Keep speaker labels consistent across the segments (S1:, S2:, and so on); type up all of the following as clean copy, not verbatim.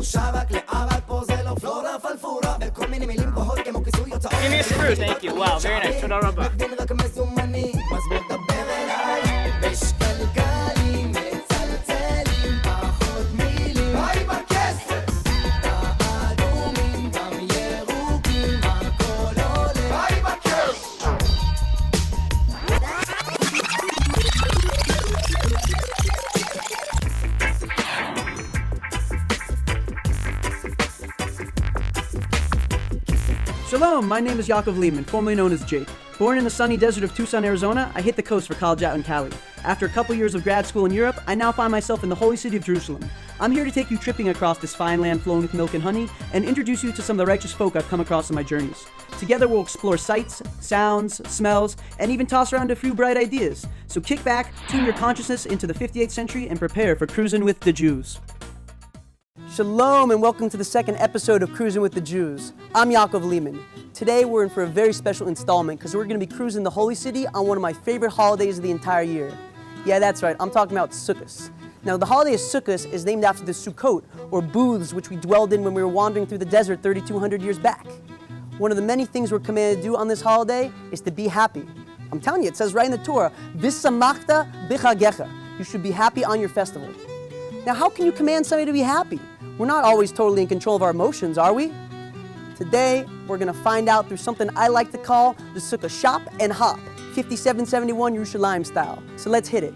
S1: Give me a screw, thank you. Wow, very nice. Toda rabba.
S2: Shalom, my name is Yaakov Lehman, formerly known as Jake. Born in the sunny desert of Tucson, Arizona, I hit the coast for college out in Cali. After a couple years of grad school in Europe, I now find myself in the holy city of Jerusalem. I'm here to take you tripping across this fine land flowing with milk and honey and introduce you to some of the righteous folk I've come across on my journeys. Together we'll explore sights, sounds, smells, and even toss around a few bright ideas. So kick back, tune your consciousness into the 58th century, and prepare for Cruisin' with the Jews. Shalom and welcome to the second episode of Cruisin' with the Jews. I'm Yaakov Lehman. Today we're in for a very special installment because we're going to be cruising the Holy City on one of my favorite holidays of the entire year. Yeah, that's right, I'm talking about Sukkah. Now the holiday of Sukkah is named after the Sukkot, or booths, which we dwelled in when we were wandering through the desert 3,200 years back. One of the many things we're commanded to do on this holiday is to be happy. I'm telling you, it says right in the Torah, V'samachta b'chagecha. You should be happy on your festival. Now how can you command somebody to be happy? We're not always totally in control of our emotions, are we? Today, we're going to find out through something I like to call the Sukkah Shop and Hop, 5771 Yerushalayim style. So let's hit it.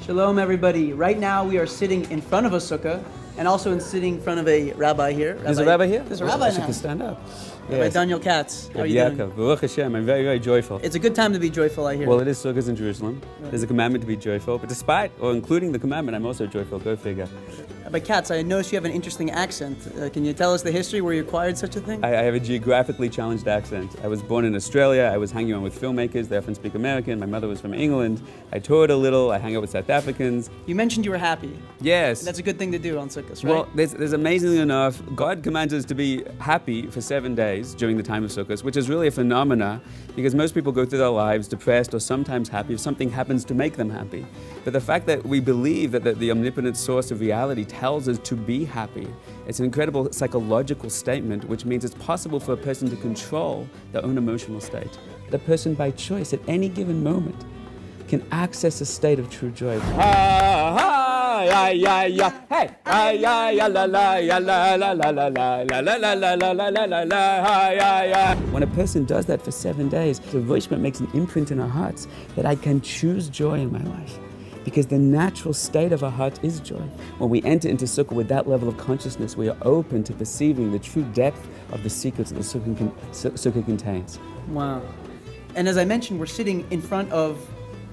S2: Shalom, everybody. Right now we are sitting in front of a sukkah and also sitting in front of a rabbi here.
S3: There's a rabbi here?
S2: There's a rabbi now.
S3: Can stand up.
S2: Rabbi Daniel Katz. How are you doing?
S3: Baruch Hashem. I'm very, very joyful.
S2: It's a good time to be joyful, I hear.
S3: Well, it is Sukkahs in Jerusalem. Right. There's a commandment to be joyful, but despite, or including the commandment, I'm also joyful. Go figure.
S2: Rabbi Katz, I noticed you have an interesting accent. Can you tell us the history where you acquired such a thing?
S3: I have a geographically challenged accent. I was born in Australia. I was hanging around with filmmakers. They often speak American. My mother was from England. I toured a little. I hang out with South Africans.
S2: You mentioned you were happy.
S3: Yes.
S2: And that's a good thing to do on Sukkot, right?
S3: Well, there's amazingly enough, God commands us to be happy for 7 days during the time of Sukkot, which is really a phenomena because most people go through their lives depressed or sometimes happy if something happens to make them happy. But the fact that we believe that the omnipotent source of reality tells us to be happy, it's an incredible psychological statement, which means it's possible for a person to control their own emotional state. The person by choice at any given moment can access a state of true joy. When a person does that for 7 days, the Voishman makes an imprint in our hearts that I can choose joy in my life. Because the natural state of our heart is joy. When we enter into Sukkah with that level of consciousness, we are open to perceiving the true depth of the secrets that the Sukkah contains.
S2: Wow. And as I mentioned, we're sitting in front of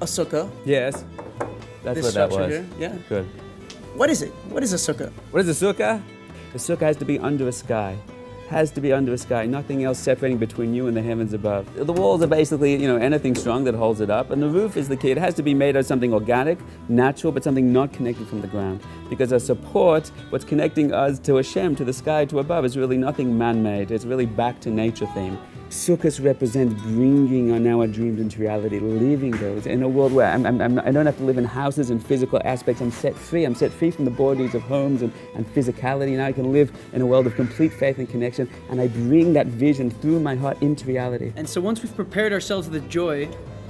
S2: a sukkah.
S3: Yes, that's
S2: this
S3: what that was.
S2: Here. Yeah.
S3: Good.
S2: What is it? What is a sukkah?
S3: What is a sukkah? The sukkah has to be under a sky. Has to be under a sky. Nothing else separating between you and the heavens above. The walls are basically, anything strong that holds it up, and the roof is the key. It has to be made of something organic, natural, but something not connected from the ground. Because as support, what's connecting us to Hashem, to the sky, to above, is really nothing man-made. It's really back to nature theme. Sukkahs represent bringing our dreams into reality, living those in a world where I don't have to live in houses and physical aspects. I'm set free. I'm set free from the bodies of homes and physicality. Now I can live in a world of complete faith and connection, and I bring that vision through my heart into reality.
S2: And so once we've prepared ourselves with the joy,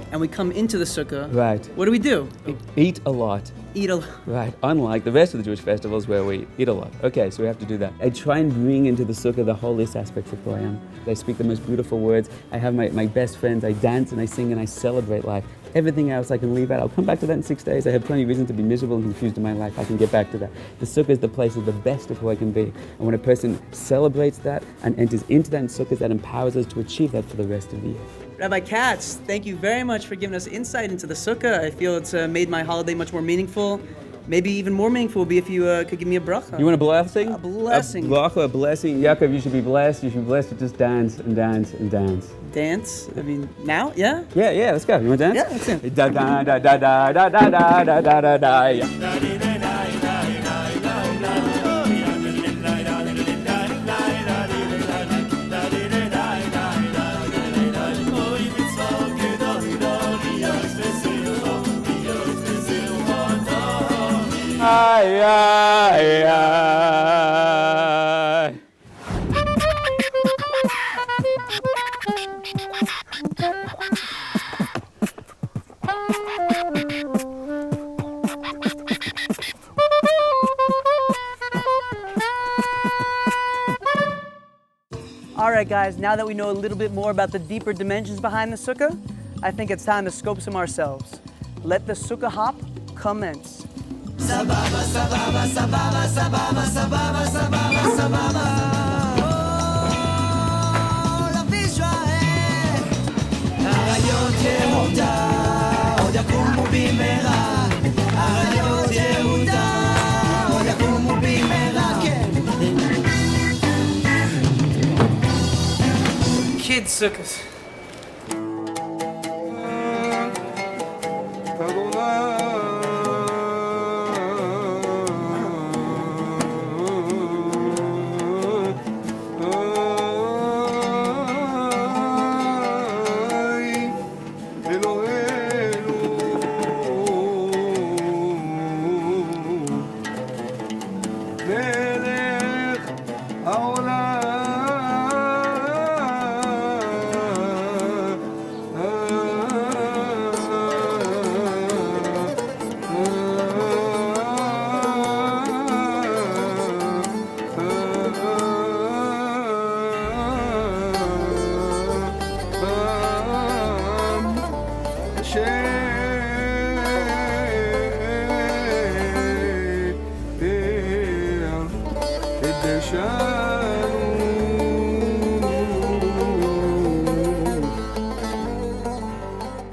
S2: and we come into the sukkah,
S3: right?
S2: What do we do?
S3: Eat a lot.
S2: Eat a lot.
S3: Right, unlike the rest of the Jewish festivals where we eat a lot. Okay, so we have to do that. I try and bring into the sukkah the holiest aspects of who I am. I speak the most beautiful words. I have my best friends. I dance and I sing and I celebrate life. Everything else I can leave out. I'll come back to that in 6 days. I have plenty of reason to be miserable and confused in my life. I can get back to that. The sukkah is the place of the best of who I can be. And when a person celebrates that and enters into that in sukkah, that empowers us to achieve that for the rest of the year.
S2: Rabbi Katz, thank you very much for giving us insight into the sukkah. I feel it's made my holiday much more meaningful. Maybe even more meaningful would be if you could give me a bracha.
S3: You want a blessing?
S2: A blessing.
S3: A bracha, a blessing. Yaakov, you should be blessed. You should be blessed to just dance and dance and dance.
S2: Dance? I mean, now? Yeah?
S3: Yeah, let's go. You want to dance?
S2: Yeah, let's do it.
S3: Da da da da da da da da da da da da. Yeah. Ay, ay, ay.
S2: All right, guys, now that we know a little bit more about the deeper dimensions behind the sukkah, I think it's time to scope some ourselves. Let the sukkah hop commence. Sababa, sababa, sababa, sababa, sababa, sababa, sababa. Oh, la Israel. Arayot Yehuda, עוד יקומו במהרה. arayot Yehuda, עוד יקומו במהרה. Kids sukkahs.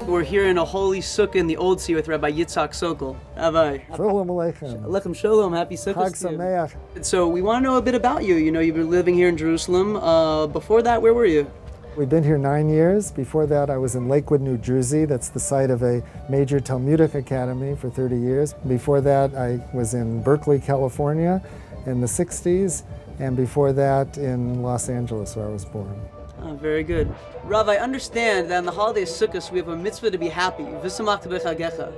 S2: We're here in a holy sukkah in the Old Sea with Rabbi Yitzhak Sokol. Rabbi.
S4: Shalom Aleichem.
S2: Lechem Shalom. Happy Sukkah.
S4: Chag Sameach.
S2: So we want to know a bit about you. You know, you've been living here in Jerusalem. Before that, where were you?
S4: We've been here 9 years. Before that, I was in Lakewood, New Jersey. That's the site of a major Talmudic academy for 30 years. Before that, I was in Berkeley, California in the 60s. And before that, in Los Angeles, where I was born.
S2: Oh, very good. Rav, I understand that on the holiday of Sukkot, we have a mitzvah to be happy. V'samach b'chagecha.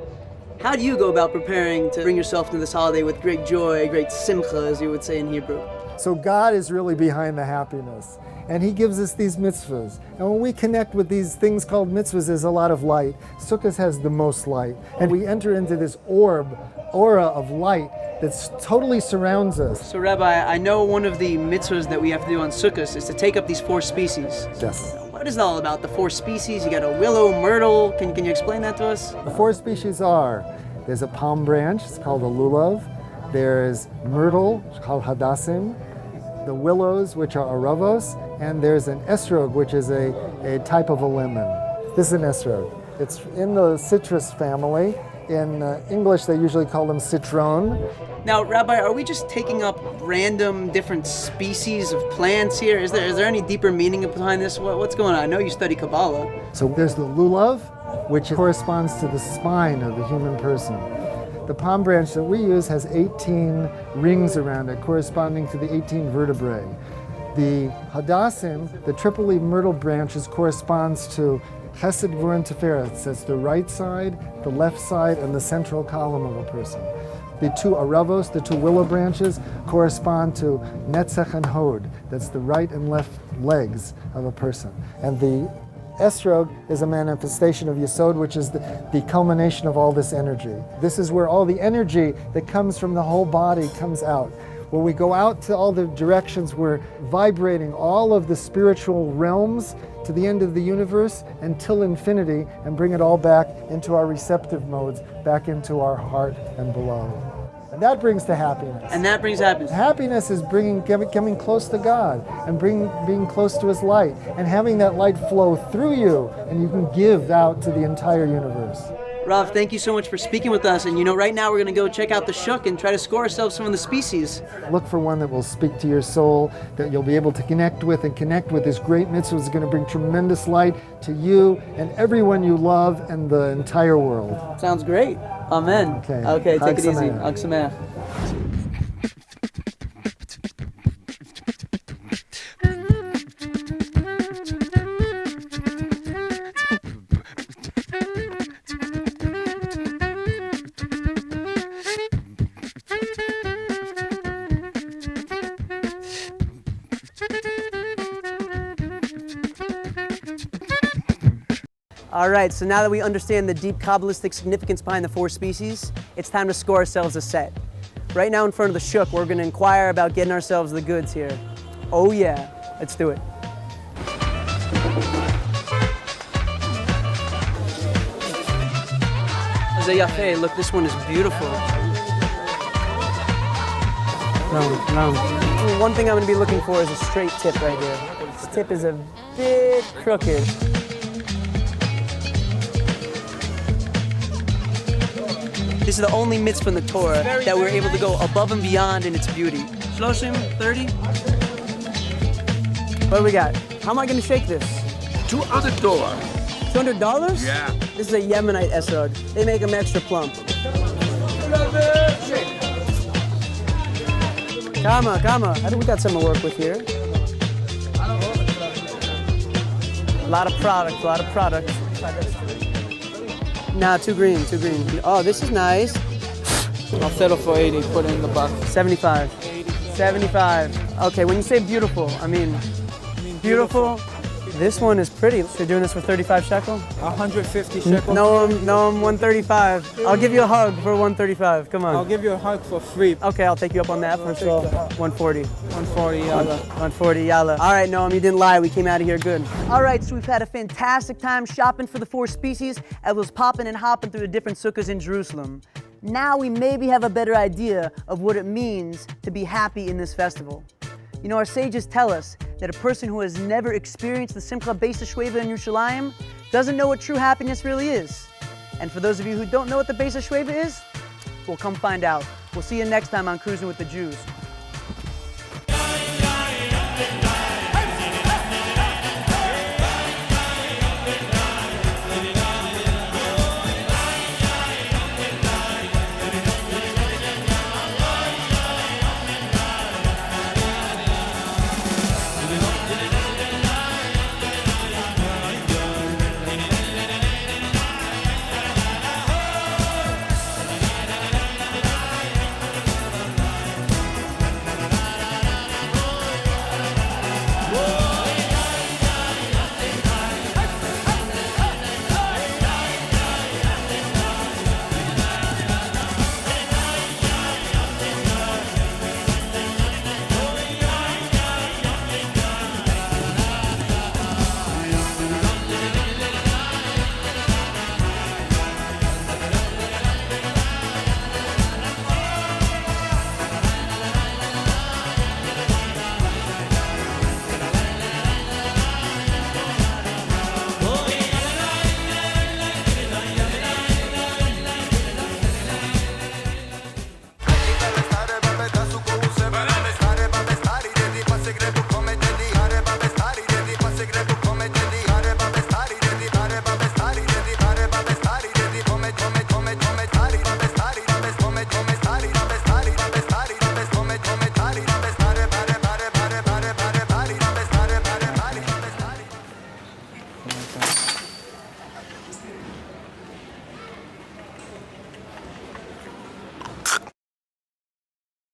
S2: How do you go about preparing to bring yourself to this holiday with great joy, great simcha, as you would say in Hebrew?
S4: So God is really behind the happiness. And He gives us these mitzvahs. And when we connect with these things called mitzvahs, there's a lot of light. Sukkot has the most light. And we enter into this aura of light that totally surrounds us.
S2: So Rabbi, I know one of the mitzvahs that we have to do on Sukkot is to take up these 4 species.
S4: Yes.
S2: What is it all about, the 4 species? You got a willow, myrtle. Can you explain that to us?
S4: The 4 species are, there's a palm branch, it's called a lulav. There's myrtle, it's called hadassim. The willows, which are aravos. And there's an esrog, which is a type of a lemon. This is an esrog. It's in the citrus family. In English, they usually call them citron.
S2: Now, Rabbi, are we just taking up random different species of plants here? Is there any deeper meaning behind this? What's going on? I know you study Kabbalah.
S4: So there's the lulav, which corresponds to the spine of the human person. The palm branch that we use has 18 rings around it, corresponding to the 18 vertebrae. The hadassim, the triple-leaf myrtle branches, corresponds to Chesed, Gvur, and Tiferet. That's the right side, the left side, and the central column of a person. The 2 aravos, the 2 willow branches, correspond to Netzach and Hod. That's the right and left legs of a person. And the esrog is a manifestation of Yesod, which is the culmination of all this energy. This is where all the energy that comes from the whole body comes out. When we go out to all the directions, we're vibrating all of the spiritual realms to the end of the universe until infinity, and bring it all back into our receptive modes, back into our heart and below. And that brings to happiness.
S2: And that brings happiness.
S4: Happiness is coming close to God and being close to His light and having that light flow through you, and you can give out to the entire universe.
S2: Rav, thank you so much for speaking with us. And right now we're going to go check out the Sukkah and try to score ourselves some of the species.
S4: Look for one that will speak to your soul, that you'll be able to connect with, and connect with this great mitzvah is going to bring tremendous light to you and everyone you love and the entire world.
S2: Sounds great. Amen. Okay, take it easy. Ag Sameach. All right, so now that we understand the deep Kabbalistic significance behind the 4 species, it's time to score ourselves a set. Right now in front of the Shuk, we're going to inquire about getting ourselves the goods here. Oh yeah, let's do it. Yafe, look, this one is beautiful. One thing I'm going to be looking for is a straight tip right here. This tip is a bit crooked. This is the only mitzvah in the Torah that we're able to go above and beyond in its beauty. Shloshim, 30? What do we got? How am I going to shake this?
S5: $200.
S2: $200?
S5: Yeah.
S2: This is a Yemenite esrog. They make them extra plump. Kama. I think we got something to work with here. A lot of product. Nah, too green. Oh, this is nice.
S1: I'll settle for 80, put it in the box.
S2: 75. 75. Okay, when you say beautiful, I mean beautiful. This one is pretty. So you're doing this for 35 shekel?
S1: 150 shekel.
S2: No, I'm 135. I'll give you a hug for 135. Come on.
S1: I'll give you a hug for free.
S2: Okay, I'll take you up on that for sure. 140.
S1: 140, yalla.
S2: 140, yalla. All right, Noam, you didn't lie. We came out of here good. All right, so we've had a fantastic time shopping for the 4 species and was popping and hopping through the different sukkahs in Jerusalem. Now we maybe have a better idea of what it means to be happy in this festival. Our sages tell us that a person who has never experienced the Simcha Beis HaShoeva in Yerushalayim doesn't know what true happiness really is. And for those of you who don't know what the Beis HaShoeva is, well, come find out. We'll see you next time on Cruisin' with the Jews.